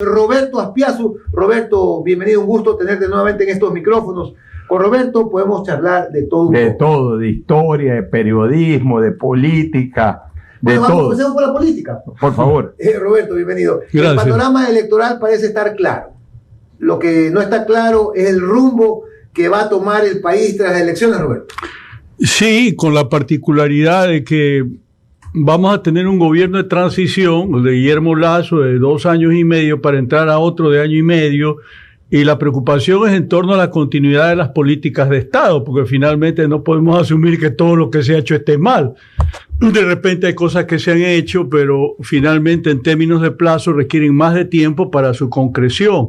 Roberto Aspiazu. Roberto, bienvenido, un gusto tenerte nuevamente en estos micrófonos. Con Roberto podemos charlar de todo un poco. De todo, de historia, de periodismo, de política, de todo. Comencemos por la política. Por favor. Roberto, bienvenido. Gracias. El panorama electoral parece estar claro. Lo que no está claro es el rumbo que va a tomar el país tras las elecciones, Roberto. Sí, con la particularidad de que vamos a tener un gobierno de transición de Guillermo Lasso de 2 años y medio para entrar a otro de 1 año y medio, y la preocupación es en torno a la continuidad de las políticas de Estado, porque finalmente no podemos asumir que todo lo que se ha hecho esté mal. De repente hay cosas que se han hecho, pero finalmente en términos de plazo requieren más de tiempo para su concreción.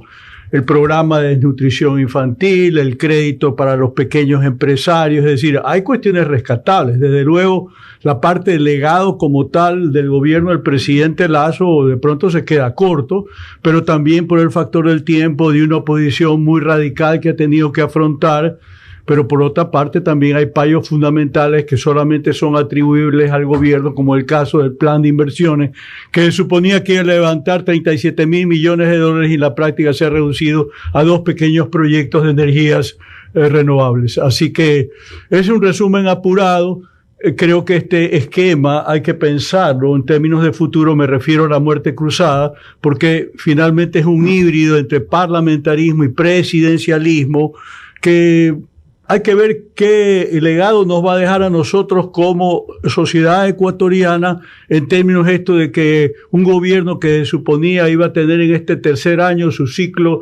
El programa de desnutrición infantil, el crédito para los pequeños empresarios, es decir, hay cuestiones rescatables. Desde luego, la parte del legado como tal del gobierno del presidente Lasso de pronto se queda corto, pero también por el factor del tiempo de una oposición muy radical que ha tenido que afrontar. Pero por otra parte también hay fallos fundamentales que solamente son atribuibles al gobierno, como el caso del plan de inversiones, que se suponía que iba a levantar 37.000 millones de dólares y en la práctica se ha reducido a 2 pequeños proyectos de energías renovables. Así que es un resumen apurado. Creo que este esquema hay que pensarlo en términos de futuro, me refiero a la muerte cruzada, porque finalmente es un híbrido entre parlamentarismo y presidencialismo que hay que ver qué legado nos va a dejar a nosotros como sociedad ecuatoriana en términos esto de que un gobierno que suponía iba a tener en este tercer año su ciclo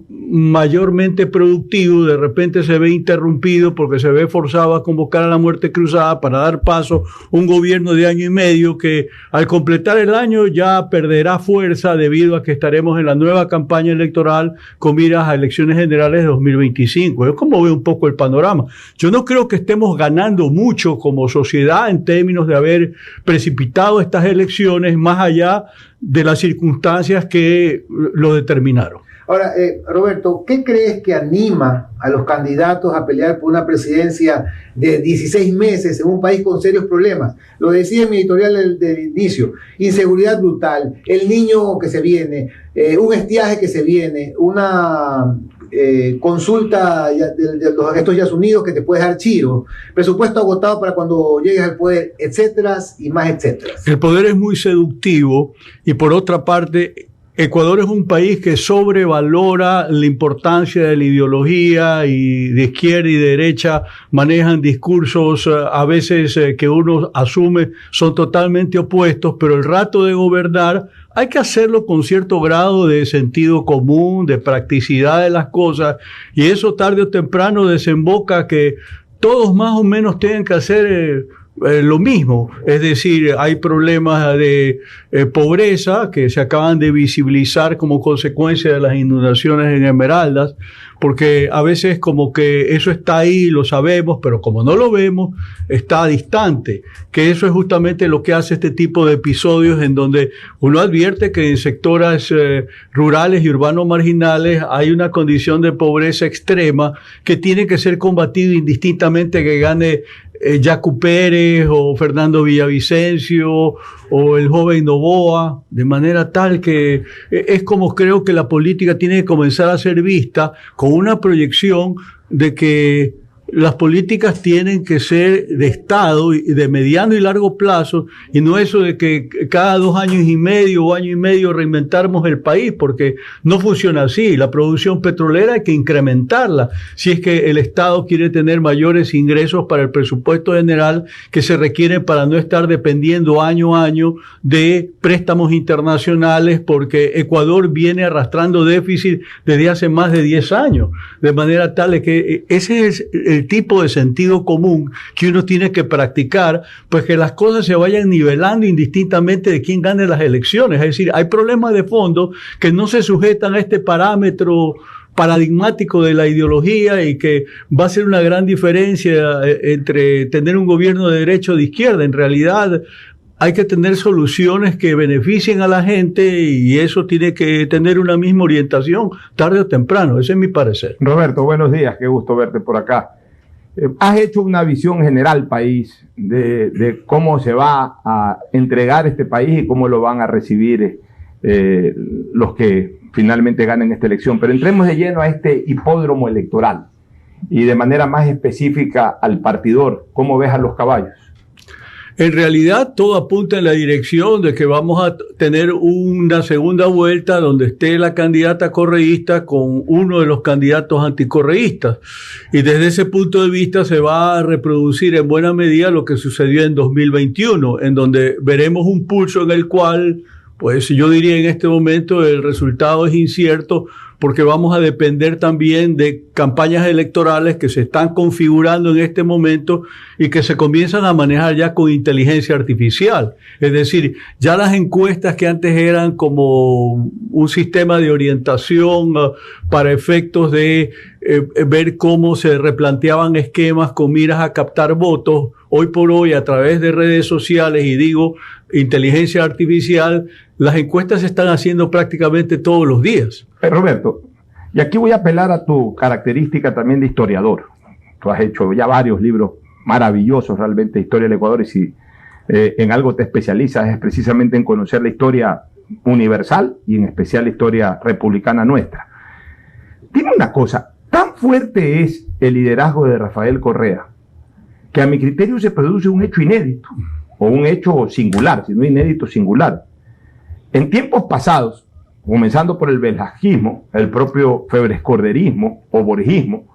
mayormente productivo, de repente se ve interrumpido porque se ve forzado a convocar a la muerte cruzada para dar paso a un gobierno de 1 año y medio que al completar el año ya perderá fuerza debido a que estaremos en la nueva campaña electoral con miras a elecciones generales de 2025. Es como veo un poco el panorama. Yo no creo que estemos ganando mucho como sociedad en términos de haber precipitado estas elecciones más allá de las circunstancias que lo determinaron. Ahora, Roberto, ¿qué crees que anima a los candidatos a pelear por una presidencia de 16 meses en un país con serios problemas? Lo decía en mi editorial del inicio: inseguridad brutal, el niño que se viene, un estiaje que se viene, una consulta de estos Estados Unidos que te puede dejar chido, presupuesto agotado para cuando llegues al poder, etcétera y más etcétera. El poder es muy seductivo y por otra parte Ecuador es un país que sobrevalora la importancia de la ideología, y de izquierda y de derecha manejan discursos a veces que uno asume son totalmente opuestos, pero el rato de gobernar hay que hacerlo con cierto grado de sentido común, de practicidad de las cosas, y eso tarde o temprano desemboca que todos más o menos tienen que hacer lo mismo. Es decir, hay problemas de pobreza que se acaban de visibilizar como consecuencia de las inundaciones en Esmeraldas, porque a veces como que eso está ahí, lo sabemos, pero como no lo vemos, está distante, que eso es justamente lo que hace este tipo de episodios en donde uno advierte que en sectores rurales y urbanos marginales hay una condición de pobreza extrema que tiene que ser combatido indistintamente que gane Yacu Pérez o Fernando Villavicencio o el joven Noboa, de manera tal que es como creo que la política tiene que comenzar a ser vista con una proyección de que las políticas tienen que ser de Estado y de mediano y largo plazo, y no eso de que cada 2 años y medio o 1 año y medio reinventamos el país, porque no funciona así. La producción petrolera hay que incrementarla si es que el Estado quiere tener mayores ingresos para el presupuesto general que se requieren para no estar dependiendo año a año de préstamos internacionales, porque Ecuador viene arrastrando déficit desde hace más de 10 años, de manera tal que ese es el tipo de sentido común que uno tiene que practicar, pues que las cosas se vayan nivelando indistintamente de quién gane las elecciones. Es decir, hay problemas de fondo que no se sujetan a este parámetro paradigmático de la ideología y que va a ser una gran diferencia entre tener un gobierno de derecha o de izquierda. En realidad hay que tener soluciones que beneficien a la gente y eso tiene que tener una misma orientación tarde o temprano. Ese es mi parecer. Roberto, buenos días, qué gusto verte por acá. Has hecho una visión general, país, de cómo se va a entregar este país y cómo lo van a recibir los que finalmente ganen esta elección. Pero entremos de lleno a este hipódromo electoral y de manera más específica al partidor. ¿Cómo ves a los caballos? En realidad todo apunta en la dirección de que vamos a tener una segunda vuelta donde esté la candidata correísta con uno de los candidatos anticorreístas. Y desde ese punto de vista se va a reproducir en buena medida lo que sucedió en 2021, en donde veremos un pulso en el cual, pues yo diría en este momento el resultado es incierto, porque vamos a depender también de campañas electorales que se están configurando en este momento y que se comienzan a manejar ya con inteligencia artificial. Es decir, ya las encuestas que antes eran como un sistema de orientación para efectos de ver cómo se replanteaban esquemas con miras a captar votos, hoy por hoy a través de redes sociales y digo inteligencia artificial, las encuestas se están haciendo prácticamente todos los días. Roberto, y aquí voy a apelar a tu característica también de historiador. Tú has hecho ya varios libros maravillosos realmente de historia del Ecuador y si en algo te especializas es precisamente en conocer la historia universal y en especial la historia republicana nuestra. Dime una cosa, tan fuerte es el liderazgo de Rafael Correa que a mi criterio se produce un hecho inédito o un hecho singular, si no inédito, singular. En tiempos pasados, comenzando por el velajismo, el propio febrescorderismo o borgismo,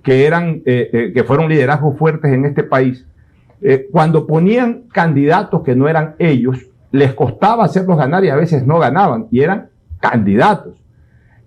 que fueron liderazgos fuertes en este país, cuando ponían candidatos que no eran ellos, les costaba hacerlos ganar y a veces no ganaban, y eran candidatos.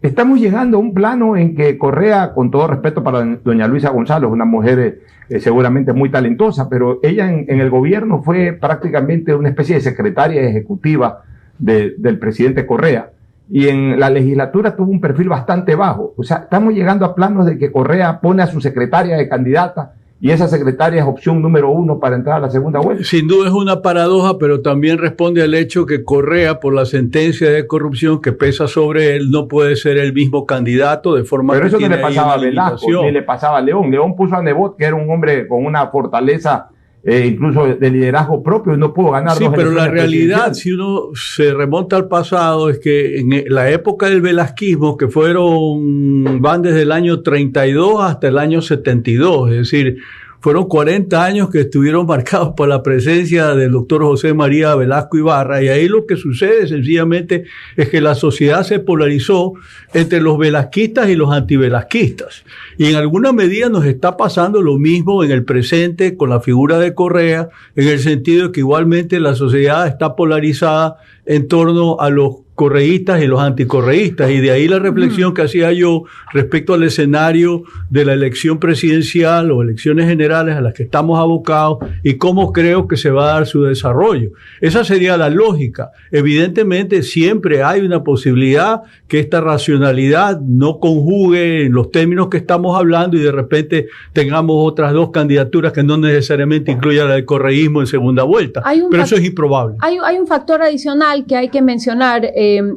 Estamos llegando a un plano en que Correa, con todo respeto para doña Luisa González, una mujer seguramente muy talentosa, pero ella en el gobierno fue prácticamente una especie de secretaria ejecutiva del presidente Correa, y en la legislatura tuvo un perfil bastante bajo. O sea, estamos llegando a planos de que Correa pone a su secretaria de candidata y esa secretaria es opción número 1 para entrar a la segunda vuelta. Sin duda es una paradoja, pero también responde al hecho que Correa, por la sentencia de corrupción que pesa sobre él, no puede ser el mismo candidato de forma pero que eso no le pasaba a Velasco, ni le pasaba a León. León puso a Nebot, que era un hombre con una fortaleza incluso de liderazgo propio, y no pudo ganar. Sí, pero la realidad, si uno se remonta al pasado, es que en la época del velasquismo, que van desde el año 32 hasta el año 72, es decir, fueron 40 años que estuvieron marcados por la presencia del doctor José María Velasco Ibarra, y ahí lo que sucede sencillamente es que la sociedad se polarizó entre los velasquistas y los antivelasquistas. Y en alguna medida nos está pasando lo mismo en el presente con la figura de Correa, en el sentido de que igualmente la sociedad está polarizada en torno a los correístas y los anticorreístas, y de ahí la reflexión que hacía yo respecto al escenario de la elección presidencial o elecciones generales a las que estamos abocados y cómo creo que se va a dar su desarrollo. Esa sería la lógica. Evidentemente siempre hay una posibilidad que esta racionalidad no conjugue en los términos que estamos hablando y de repente tengamos otras dos candidaturas que no necesariamente incluyan la del correísmo en segunda vuelta, pero eso es improbable. Hay un factor adicional que hay que mencionar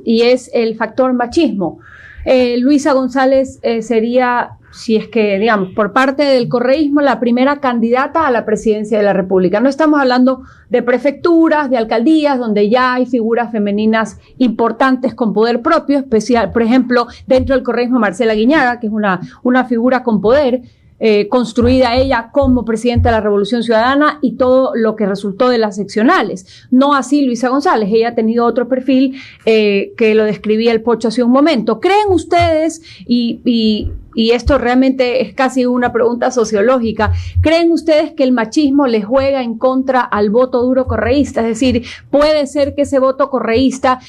y es el factor machismo. Luisa González sería, si es que, digamos, por parte del correísmo, la primera candidata a la presidencia de la República. No estamos hablando de prefecturas, de alcaldías, donde ya hay figuras femeninas importantes con poder propio, especial, por ejemplo, dentro del correísmo, Marcela Guiñaga, que es una figura con poder, construida ella como presidenta de la Revolución Ciudadana y todo lo que resultó de las seccionales. No así Luisa González, ella ha tenido otro perfil que lo describía el Pocho hace un momento. ¿Creen ustedes, y esto realmente es casi una pregunta sociológica, creen ustedes que el machismo le juega en contra al voto duro correísta? Es decir, puede ser que ese voto correísta,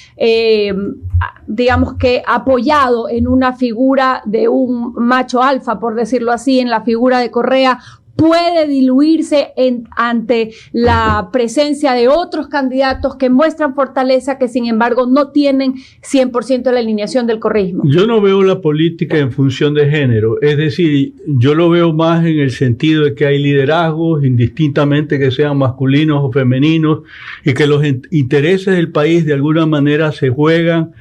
digamos que apoyado en una figura de un macho alfa, por decirlo así, en la figura de Correa, puede diluirse ante la presencia de otros candidatos que muestran fortaleza, que sin embargo no tienen 100% la alineación del correísmo? Yo no veo la política en función de género, es decir, yo lo veo más en el sentido de que hay liderazgos, indistintamente que sean masculinos o femeninos, y que los intereses del país de alguna manera se juegan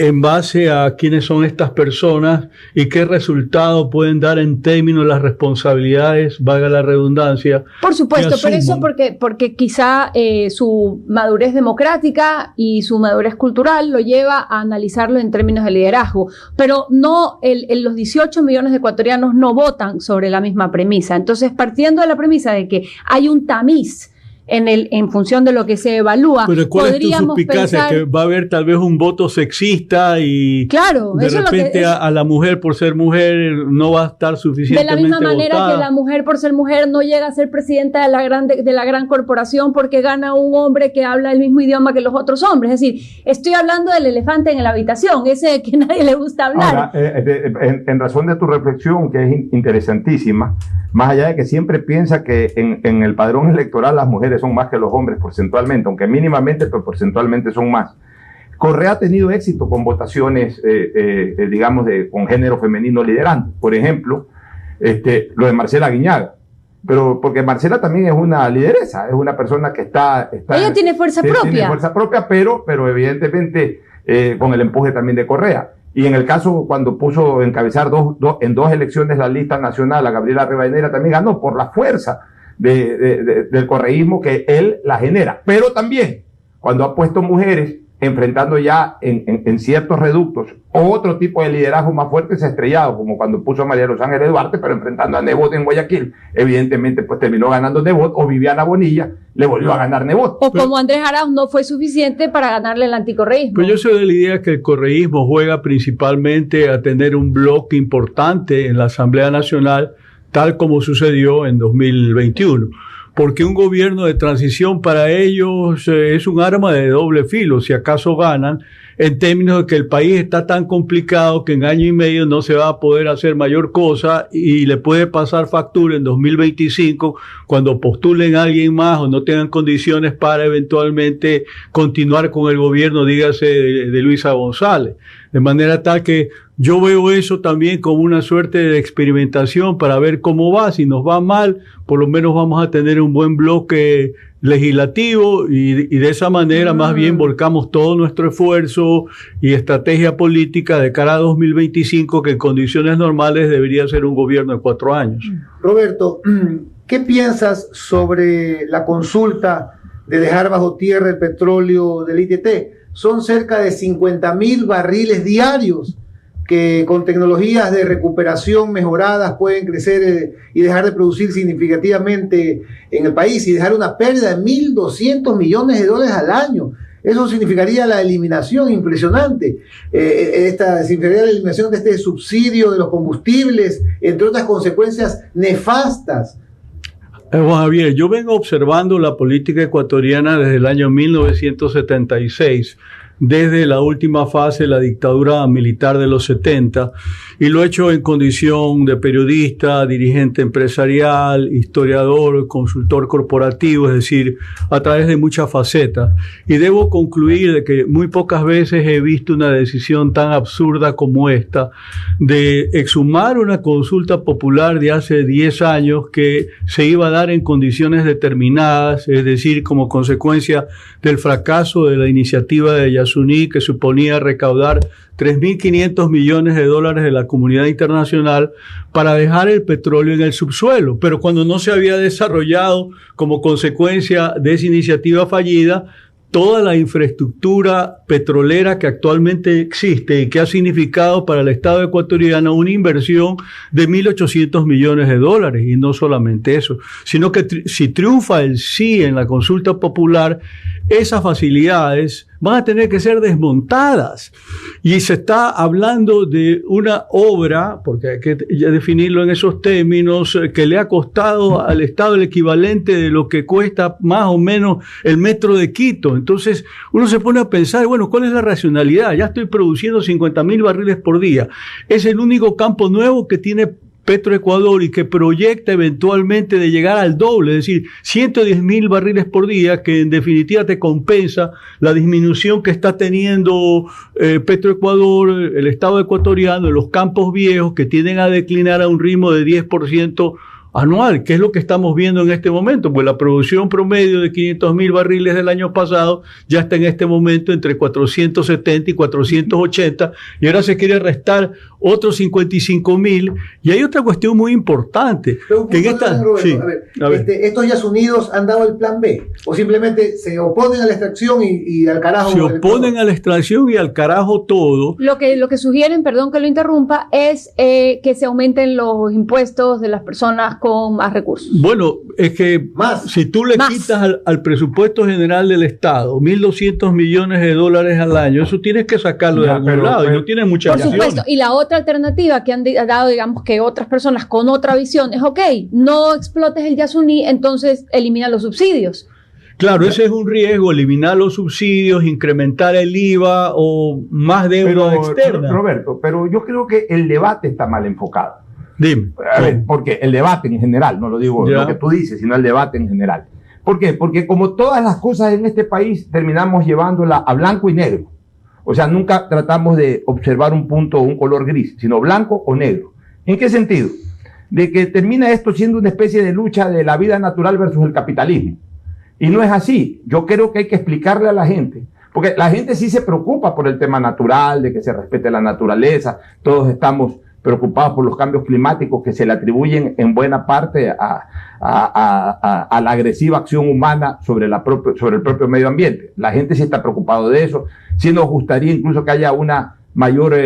en base a quiénes son estas personas y qué resultado pueden dar en términos de las responsabilidades, valga la redundancia. Por supuesto, pero eso porque quizá su madurez democrática y su madurez cultural lo lleva a analizarlo en términos de liderazgo, pero no los 18 millones de ecuatorianos no votan sobre la misma premisa. Entonces, partiendo de la premisa de que hay un tamiz en función de lo que se evalúa. Pero ¿cuál es tu suspicacia? Que va a haber tal vez un voto sexista y claro, de repente a la mujer por ser mujer no va a estar suficientemente de la misma manera votada. Que la mujer por ser mujer no llega a ser presidenta de la gran corporación porque gana un hombre que habla el mismo idioma que los otros hombres. Es decir, estoy hablando del elefante en la habitación, ese de que nadie le gusta hablar. Ahora, en razón de tu reflexión, que es interesantísima, más allá de que siempre piensa que en el padrón electoral las mujeres son más que los hombres porcentualmente, aunque mínimamente, pero porcentualmente son más. Correa ha tenido éxito con votaciones, digamos, con género femenino liderando. Por ejemplo, lo de Marcela Aguiñaga. Pero porque Marcela también es una lideresa, es una persona que está ella tiene fuerza propia. Tiene fuerza propia, pero evidentemente con el empuje también de Correa. Y en el caso cuando puso encabezar en dos elecciones la lista nacional a Gabriela Rivadeneira, también ganó por la fuerza del correísmo que él la genera. Pero también cuando ha puesto mujeres enfrentando ya en ciertos reductos otro tipo de liderazgo más fuerte, se ha estrellado, como cuando puso a María Los Ángeles Duarte, pero enfrentando a Nebot en Guayaquil. Evidentemente, pues terminó ganando Nebot, o Viviana Bonilla le volvió a ganar Nebot. O como Andrés Arauz no fue suficiente para ganarle el anticorreísmo. Pero yo soy de la idea que el correísmo juega principalmente a tener un bloque importante en la Asamblea Nacional, tal como sucedió en 2021. Porque un gobierno de transición para ellos es un arma de doble filo, si acaso ganan, en términos de que el país está tan complicado que en año y medio no se va a poder hacer mayor cosa y le puede pasar factura en 2025 cuando postulen a alguien más o no tengan condiciones para eventualmente continuar con el gobierno, dígase, de Luisa González. De manera tal que yo veo eso también como una suerte de experimentación para ver cómo va. Si nos va mal, por lo menos vamos a tener un buen bloque legislativo y de esa manera más bien volcamos todo nuestro esfuerzo y estrategia política de cara a 2025, que en condiciones normales debería ser un gobierno de 4 años. Roberto, ¿qué piensas sobre la consulta de dejar bajo tierra el petróleo del ITT? Son cerca de 50.000 barriles diarios que con tecnologías de recuperación mejoradas pueden crecer y dejar de producir significativamente en el país y dejar una pérdida de $1.200 millones al año. Eso significaría la eliminación impresionante, significaría la eliminación de este subsidio de los combustibles, entre otras consecuencias nefastas. Juan Javier, yo vengo observando la política ecuatoriana desde el año 1976, desde la última fase de la dictadura militar de los 70, y lo he hecho en condición de periodista, dirigente empresarial, historiador, consultor corporativo, es decir, a través de muchas facetas. Y debo concluir de que muy pocas veces he visto una decisión tan absurda como esta, de exhumar una consulta popular de hace 10 años que se iba a dar en condiciones determinadas, es decir, como consecuencia del fracaso de la iniciativa de Yasuní, que suponía recaudar $3.500 millones de la comunidad internacional para dejar el petróleo en el subsuelo. Pero cuando no se había desarrollado como consecuencia de esa iniciativa fallida toda la infraestructura petrolera que actualmente existe y que ha significado para el Estado ecuatoriano una inversión de $1.800 millones. Y no solamente eso, sino que si triunfa el sí en la consulta popular, esas facilidades van a tener que ser desmontadas. Y se está hablando de una obra, porque hay que ya definirlo en esos términos, que le ha costado al Estado el equivalente de lo que cuesta más o menos el metro de Quito. Entonces uno se pone a pensar, bueno, ¿cuál es la racionalidad? Ya estoy produciendo 50.000 barriles por día. Es el único campo nuevo que tiene Petroecuador y que proyecta eventualmente de llegar al doble, es decir, 110.000 barriles por día, que en definitiva te compensa la disminución que está teniendo Petroecuador, el Estado ecuatoriano, en los campos viejos que tienden a declinar a un ritmo de 10% anual, que es lo que estamos viendo en este momento, pues la producción promedio de 500.000 barriles del año pasado ya está en este momento entre 470 y 480, y ahora se quiere restar otros 55.000, y hay otra cuestión muy importante. Que en esta, ¿estos Yasunidos han dado el plan B? ¿O simplemente se oponen a la extracción y al carajo? Se oponen a la extracción y al carajo todo. Lo que sugieren, perdón que lo interrumpa, es que se aumenten los impuestos de las personas con más recursos. Bueno, es que si tú le quitas al presupuesto general del Estado 1.200 millones de dólares al año, eso tienes que sacarlo de algún lado y no tiene mucha opción. Por supuesto, y la otra alternativa que han dado, digamos, que otras personas con otra visión es, ok, no explotes el Yasuní, entonces elimina los subsidios. Claro, ese es un riesgo, eliminar los subsidios, incrementar el IVA o más deuda externa. Roberto, pero yo creo que el debate está mal enfocado. Dime. A ver, porque el debate en general, no lo digo lo que tú dices, sino el debate en general. ¿Por qué? Porque como todas las cosas en este país terminamos llevándola a blanco y negro. O sea, nunca tratamos de observar un punto o un color gris, sino blanco o negro. ¿En qué sentido? De que termina esto siendo una especie de lucha de la vida natural versus el capitalismo. Y no es así. Yo creo que hay que explicarle a la gente, porque la gente sí se preocupa por el tema natural, de que se respete la naturaleza. Todos estamos preocupados por los cambios climáticos que se le atribuyen en buena parte a la agresiva acción humana sobre el propio medio ambiente. La gente sí está preocupada de eso. Sí nos gustaría incluso que haya una mayor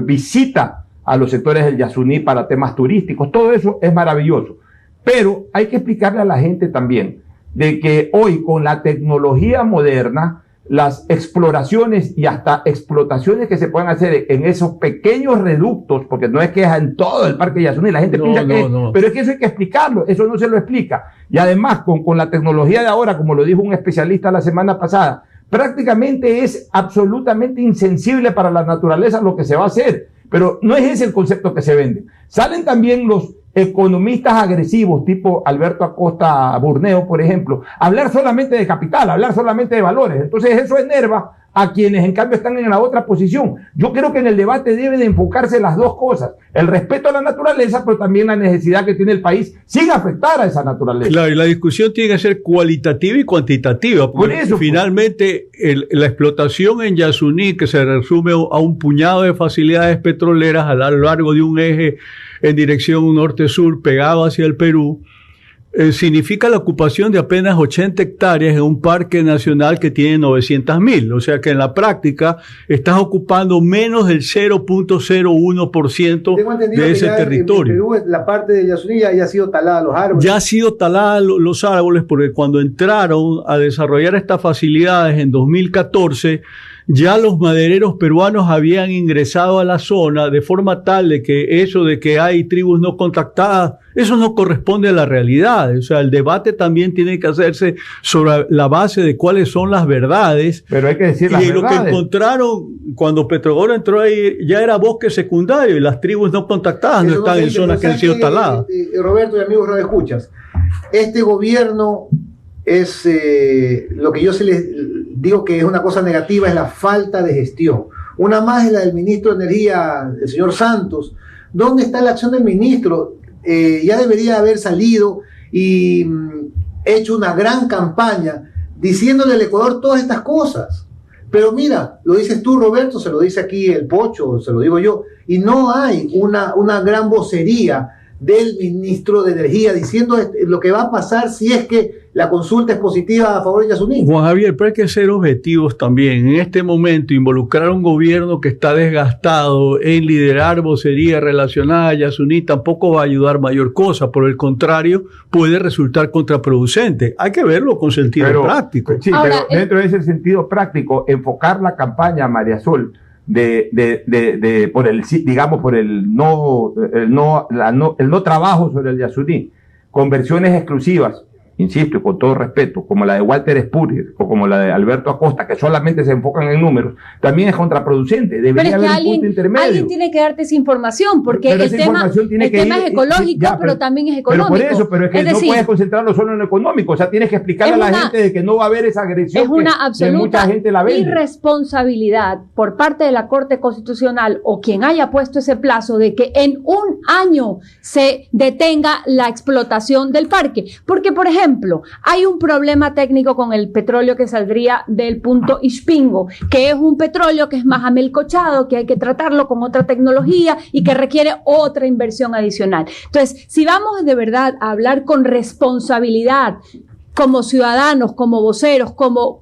visita a los sectores del Yasuní para temas turísticos. Todo eso es maravilloso. Pero hay que explicarle a la gente también de que hoy con la tecnología moderna, las exploraciones y hasta explotaciones que se pueden hacer en esos pequeños reductos, porque no es que es en todo el Parque Yasuní, la gente piensa que pero es que eso hay que explicarlo, eso no se lo explica. Y además, con la tecnología de ahora, como lo dijo un especialista la semana pasada, prácticamente es absolutamente insensible para la naturaleza lo que se va a hacer. Pero no es ese el concepto que se vende. Salen también los economistas agresivos, tipo Alberto Acosta Burneo, por ejemplo, hablar solamente de capital, hablar solamente de valores. Entonces eso enerva a quienes en cambio están en la otra posición. Yo creo que en el debate debe de enfocarse las dos cosas, el respeto a la naturaleza, pero también la necesidad que tiene el país sin afectar a esa naturaleza. Claro, y la discusión tiene que ser cualitativa y cuantitativa, porque por eso, finalmente la explotación en Yasuní, que se resume a un puñado de facilidades petroleras a lo largo de un eje en dirección norte-sur pegado hacia el Perú, significa la ocupación de apenas 80 hectáreas en un parque nacional que tiene 900.000. O sea que en la práctica estás ocupando menos del 0.01% de ese territorio. En Perú, la parte de Yasuní ya ha sido talada los árboles. Ya ha sido talada los árboles porque cuando entraron a desarrollar estas facilidades en 2014, ya los madereros peruanos habían ingresado a la zona de forma tal de que eso de que hay tribus no contactadas, eso no corresponde a la realidad. O sea, el debate también tiene que hacerse sobre la base de cuáles son las verdades. Pero hay que decir las verdades. Y lo que encontraron cuando Petrogoro entró ahí ya era bosque secundario y las tribus no contactadas no están en zonas que han sido taladas. Roberto y amigos, no escuchas. Este gobierno es lo que yo se les digo que es una cosa negativa, es la falta de gestión. Una más es la del ministro de Energía, el señor Santos. ¿Dónde está la acción del ministro? Ya debería haber salido y hecho una gran campaña diciéndole al Ecuador todas estas cosas. Pero mira, lo dices tú, Roberto, se lo dice aquí el Pocho, se lo digo yo, y no hay una gran vocería del ministro de Energía diciendo lo que va a pasar si es que la consulta es positiva a favor de Yasuní. Juan Javier, pero hay que ser objetivos también. En este momento, involucrar a un gobierno que está desgastado en liderar vocería relacionada a Yasuní tampoco va a ayudar mayor cosa. Por el contrario, puede resultar contraproducente. Hay que verlo con sentido práctico. Sí, ahora, pero dentro de ese sentido práctico, enfocar la campaña, María Sol, por el no trabajo sobre el Yasuní, con versiones exclusivas insisto, y con todo respeto, como la de Walter Spurrier o como la de Alberto Acosta, que solamente se enfocan en números, también es contraproducente. Debería haber un punto intermedio. Alguien tiene que darte esa información, porque el tema es ecológico, pero también es económico. Pero por eso, pero es que no puedes concentrarlo solo en lo económico. O sea, tienes que explicarle a la gente de que no va a haber esa agresión. Es una absoluta mucha gente la vende. Irresponsabilidad por parte de la Corte Constitucional o quien haya puesto ese plazo de que en un año se detenga la explotación del parque. Porque, por ejemplo, hay un problema técnico con el petróleo que saldría del punto Ispingo, que es un petróleo que es más amelcochado, que hay que tratarlo con otra tecnología y que requiere otra inversión adicional. Entonces, si vamos de verdad a hablar con responsabilidad, como ciudadanos, como voceros, como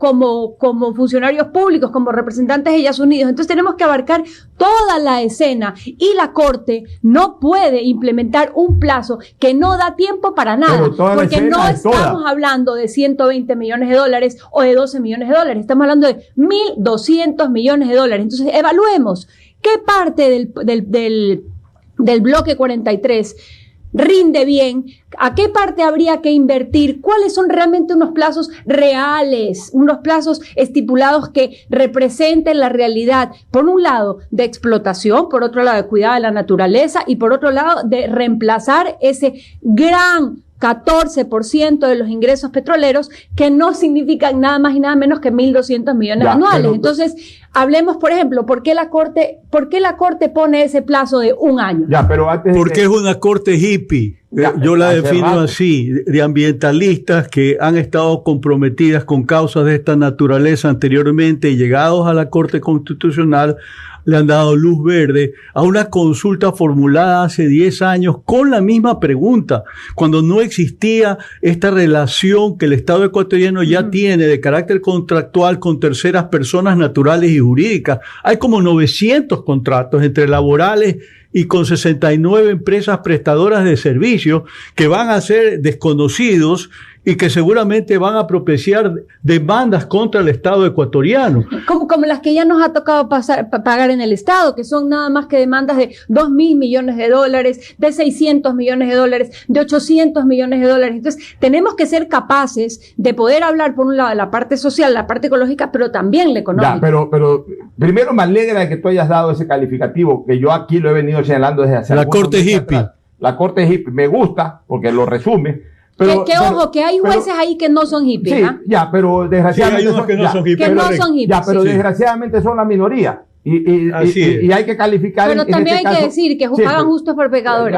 funcionarios públicos, como representantes de Estados Unidos, entonces tenemos que abarcar toda la escena, y la Corte no puede implementar un plazo que no da tiempo para nada, porque no estamos hablando de 120 millones de dólares o de 12 millones de dólares, estamos hablando de 1.200 millones de dólares. Entonces evaluemos qué parte del bloque 43 rinde bien, a qué parte habría que invertir, cuáles son realmente unos plazos reales, unos plazos estipulados que representen la realidad, por un lado de explotación, por otro lado de cuidado de la naturaleza y por otro lado de reemplazar ese gran 14% de los ingresos petroleros, que no significan nada más y nada menos que 1.200 millones anuales. Entonces, hablemos, por ejemplo, ¿por qué la Corte pone ese plazo de un año? Porque es una Corte hippie. Yo la defino así, de ambientalistas que han estado comprometidas con causas de esta naturaleza anteriormente y llegados a la Corte Constitucional le han dado luz verde a una consulta formulada hace 10 años con la misma pregunta, cuando no existía esta relación que el Estado ecuatoriano ya tiene de carácter contractual con terceras personas naturales y jurídicas. Hay como 900 contratos entre laborales y con 69 empresas prestadoras de servicios que van a ser desconocidos y que seguramente van a propiciar demandas contra el Estado ecuatoriano. Como las que ya nos ha tocado pagar en el Estado, que son nada más que demandas de 2.000 millones de dólares, de 600 millones de dólares, de 800 millones de dólares. Entonces, tenemos que ser capaces de poder hablar, por un lado, de la parte social, la parte ecológica, pero también la económica. Ya, pero primero me alegra de que tú hayas dado ese calificativo, que yo aquí lo he venido señalando desde hace la Corte hippie. La Corte hippie me gusta porque lo resume. Ojo, que hay jueces ahí que no son hippies. Sí, ya, pero desgraciadamente pero desgraciadamente son la minoría. Y hay que calificar. Pero también hay que decir que pagan justos por pecadores.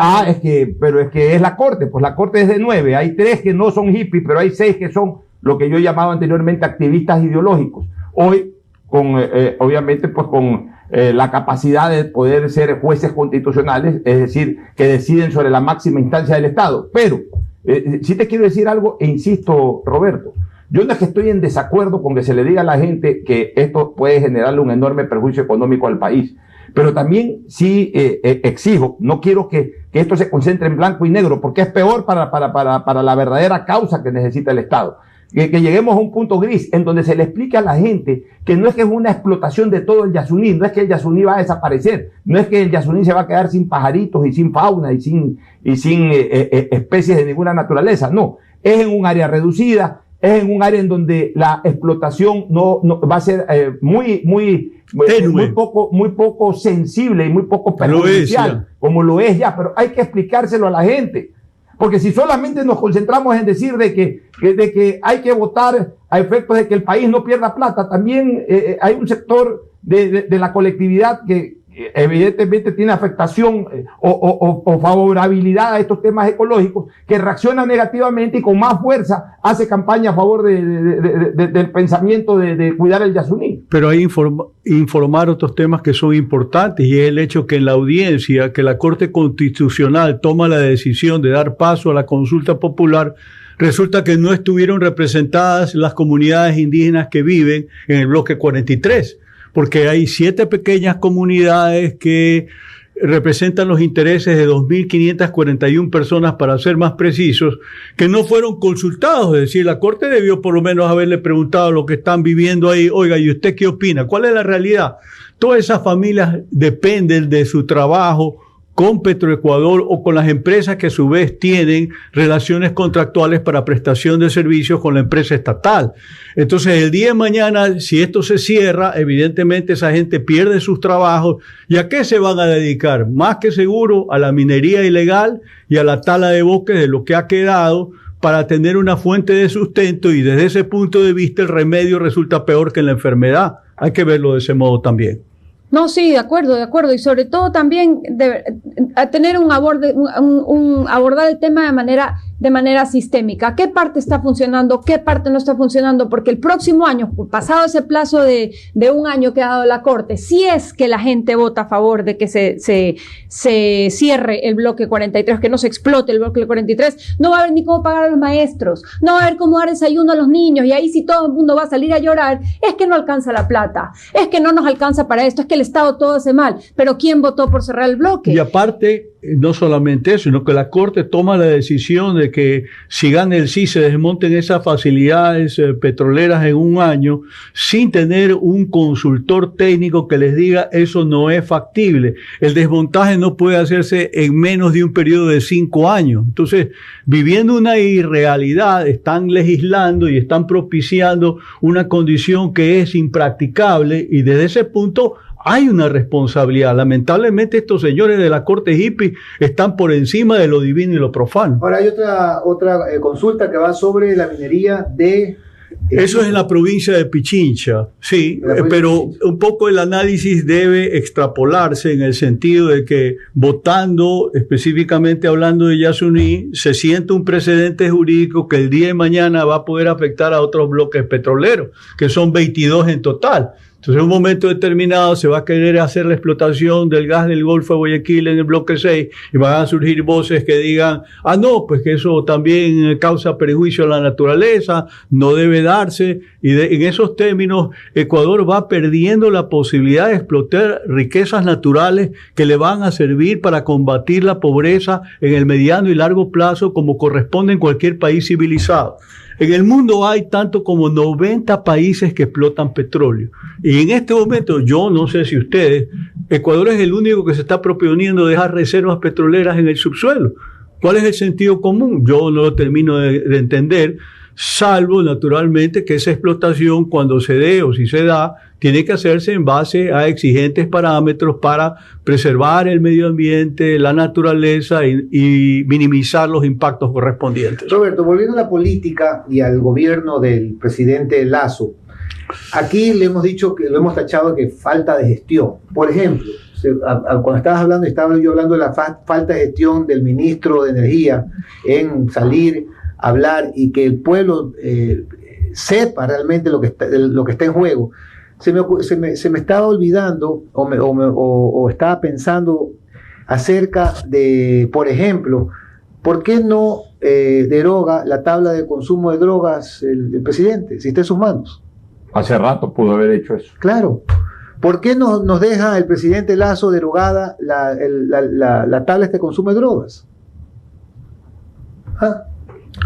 Pero es que es la Corte, pues la Corte es de 9. Hay 3 que no son hippies, pero hay 6 que son lo que yo he llamado anteriormente activistas ideológicos. Hoy, obviamente, pues con la capacidad de poder ser jueces constitucionales, es decir, que deciden sobre la máxima instancia del Estado. Pero sí te quiero decir algo, e insisto, Roberto, yo no es que estoy en desacuerdo con que se le diga a la gente que esto puede generarle un enorme perjuicio económico al país, pero también sí exijo, no quiero que esto se concentre en blanco y negro, porque es peor para la verdadera causa que necesita el Estado. Que lleguemos a un punto gris en donde se le explique a la gente que no es que es una explotación de todo el Yasuní, no es que el Yasuní va a desaparecer, no es que el Yasuní se va a quedar sin pajaritos y sin fauna y sin especies de ninguna naturaleza, no, es en un área reducida, es en un área en donde la explotación no va a ser muy poco sensible y muy poco perjudicial, como lo es ya, pero hay que explicárselo a la gente. Porque si solamente nos concentramos en decir de que hay que votar a efectos de que el país no pierda plata, también hay un sector de la colectividad que evidentemente tiene afectación o favorabilidad a estos temas ecológicos, que reacciona negativamente y con más fuerza hace campaña a favor del pensamiento de cuidar el Yasuní. Pero hay informar otros temas que son importantes, y es el hecho que en la audiencia que la Corte Constitucional toma la decisión de dar paso a la consulta popular, resulta que no estuvieron representadas las comunidades indígenas que viven en el bloque 43. Porque hay 7 pequeñas comunidades que representan los intereses de 2.541 personas, para ser más precisos, que no fueron consultados. Es decir, la Corte debió por lo menos haberle preguntado lo que están viviendo ahí. Oiga, ¿y usted qué opina? ¿Cuál es la realidad? Todas esas familias dependen de su trabajo con Petroecuador o con las empresas que a su vez tienen relaciones contractuales para prestación de servicios con la empresa estatal. Entonces, el día de mañana, si esto se cierra, evidentemente esa gente pierde sus trabajos. ¿Y a qué se van a dedicar? Más que seguro a la minería ilegal y a la tala de bosques de lo que ha quedado, para tener una fuente de sustento, y desde ese punto de vista el remedio resulta peor que la enfermedad. Hay que verlo de ese modo también. No, sí, de acuerdo, y sobre todo también a tener abordar el tema de manera sistémica. ¿Qué parte está funcionando? ¿Qué parte no está funcionando? Porque el próximo año, pasado ese plazo de un año que ha dado la Corte, si es que la gente vota a favor de que se cierre el bloque 43, que no se explote el bloque 43, no va a haber ni cómo pagar a los maestros, no va a haber cómo dar desayuno a los niños, y ahí sí todo el mundo va a salir a llorar. Es que no alcanza la plata, es que no nos alcanza para esto, es que el Estado todo hace mal. Pero ¿quién votó por cerrar el bloque? Y aparte, no solamente eso, sino que la Corte toma la decisión de que si gana el sí se desmonten esas facilidades petroleras en un año sin tener un consultor técnico que les diga eso no es factible. El desmontaje no puede hacerse en menos de un periodo de 5 años. Entonces, viviendo una irrealidad, están legislando y están propiciando una condición que es impracticable, y desde ese punto hay una responsabilidad. Lamentablemente estos señores de la corte hippie están por encima de lo divino y lo profano. Ahora hay otra consulta que va sobre la minería de... Eso es en la provincia de Pichincha, sí, pero un poco el análisis debe extrapolarse en el sentido de que, votando, específicamente hablando de Yasuní, se siente un precedente jurídico que el día de mañana va a poder afectar a otros bloques petroleros, que son 22 en total. Entonces, en un momento determinado se va a querer hacer la explotación del gas del Golfo de Guayaquil en el bloque 6, y van a surgir voces que digan, no, pues que eso también causa perjuicio a la naturaleza, no debe darse, y en esos términos Ecuador va perdiendo la posibilidad de explotar riquezas naturales que le van a servir para combatir la pobreza en el mediano y largo plazo, como corresponde en cualquier país civilizado. En el mundo hay tanto como 90 países que explotan petróleo. Y en este momento, yo no sé si ustedes, Ecuador es el único que se está proponiendo dejar reservas petroleras en el subsuelo. ¿Cuál es el sentido común? Yo no lo termino de entender, salvo naturalmente que esa explotación, cuando se dé o si se da, tiene que hacerse en base a exigentes parámetros para preservar el medio ambiente, la naturaleza y minimizar los impactos correspondientes. Roberto, volviendo a la política y al gobierno del presidente Lasso, aquí le hemos dicho que lo hemos tachado de que falta de gestión. Por ejemplo, cuando estaba yo hablando de la falta de gestión del ministro de Energía en salir a hablar y que el pueblo sepa realmente lo que está en juego. Se me estaba olvidando o estaba pensando acerca de, por ejemplo, ¿por qué no deroga la tabla de consumo de drogas el presidente, si está en sus manos? Hace rato pudo haber hecho eso. Claro. ¿Por qué nos deja el presidente Lasso derogada la tabla de consumo de drogas?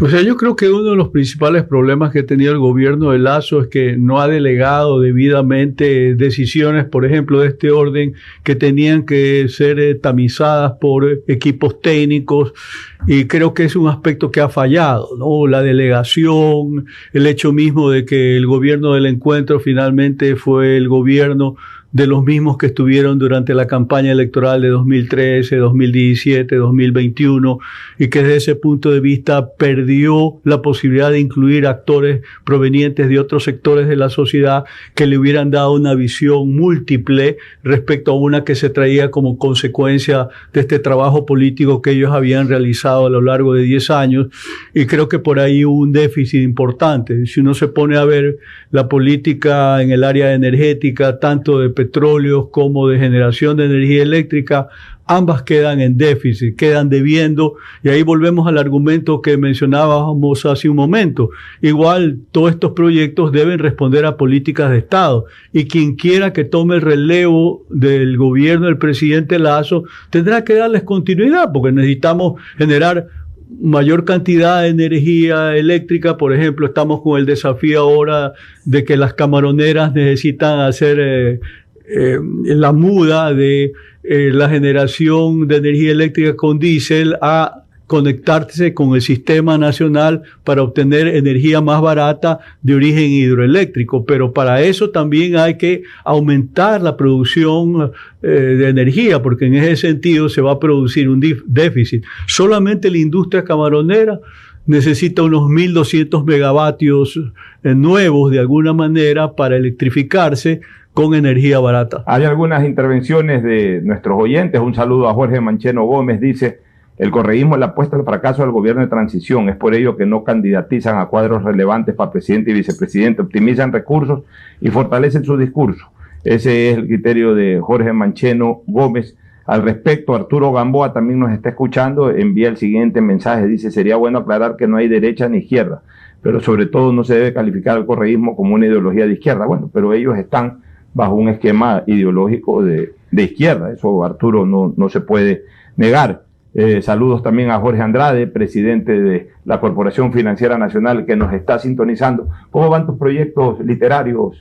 O sea, yo creo que uno de los principales problemas que ha tenido el gobierno de Lasso es que no ha delegado debidamente decisiones, por ejemplo, de este orden, que tenían que ser tamizadas por equipos técnicos, y creo que es un aspecto que ha fallado, ¿no? La delegación, el hecho mismo de que el gobierno del encuentro finalmente fue el gobierno de los mismos que estuvieron durante la campaña electoral de 2013, 2017, 2021, y que desde ese punto de vista perdió la posibilidad de incluir actores provenientes de otros sectores de la sociedad que le hubieran dado una visión múltiple respecto a una que se traía como consecuencia de este trabajo político que ellos habían realizado a lo largo de 10 años, y creo que por ahí hubo un déficit importante. Si uno se pone a ver la política en el área energética, tanto de petróleos como de generación de energía eléctrica, ambas quedan en déficit, quedan debiendo, y ahí volvemos al argumento que mencionábamos hace un momento. Igual, todos estos proyectos deben responder a políticas de Estado, y quien quiera que tome el relevo del gobierno del presidente Lasso tendrá que darles continuidad, porque necesitamos generar mayor cantidad de energía eléctrica. Por ejemplo, estamos con el desafío ahora de que las camaroneras necesitan hacer la muda de la generación de energía eléctrica con diésel a conectarse con el sistema nacional para obtener energía más barata de origen hidroeléctrico, pero para eso también hay que aumentar la producción de energía, porque en ese sentido se va a producir un déficit. Solamente la industria camaronera necesita unos 1.200 megavatios nuevos de alguna manera para electrificarse con energía barata. Hay algunas intervenciones de nuestros oyentes. Un saludo a Jorge Mancheno Gómez, dice: el correísmo es la apuesta al fracaso del gobierno de transición, es por ello que no candidatizan a cuadros relevantes para presidente y vicepresidente, optimizan recursos y fortalecen su discurso. Ese es el criterio de Jorge Mancheno Gómez. Al respecto, Arturo Gamboa también nos está escuchando, envía el siguiente mensaje, dice: sería bueno aclarar que no hay derecha ni izquierda, pero sobre todo no se debe calificar al correísmo como una ideología de izquierda. Bueno, pero ellos están bajo un esquema ideológico de izquierda, eso, Arturo, no se puede negar. Saludos también a Jorge Andrade, presidente de la Corporación Financiera Nacional, que nos está sintonizando. ¿Cómo van tus proyectos literarios?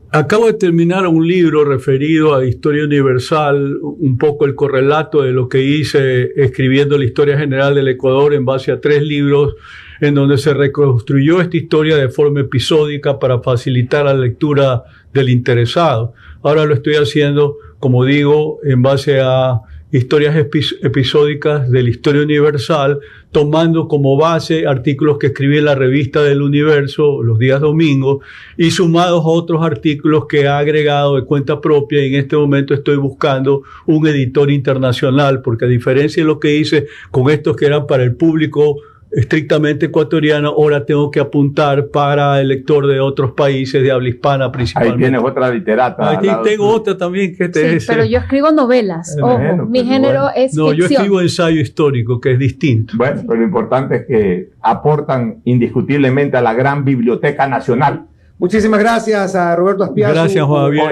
Acabo de terminar un libro referido a Historia Universal, un poco el correlato de lo que hice escribiendo la historia general del Ecuador en base a 3 libros, en donde se reconstruyó esta historia de forma episódica para facilitar la lectura del interesado. Ahora lo estoy haciendo, como digo, en base a historias episódicas de la Historia Universal, tomando como base artículos que escribí en la revista del Universo los días domingos y sumados a otros artículos que he agregado de cuenta propia, y en este momento estoy buscando un editor internacional, porque a diferencia de lo que hice con estos que eran para el público estrictamente ecuatoriano, ahora tengo que apuntar para el lector de otros países de habla hispana principalmente. Ahí tienes otra literata. Aquí tengo otra también que sí, pero yo escribo novelas. Ojo, mi género es ficción. No, yo escribo ensayo histórico, que es distinto. Bueno, pero lo importante es que aportan indiscutiblemente a la gran Biblioteca Nacional. Muchísimas gracias a Roberto Aspiazu. Gracias, Juan Javier.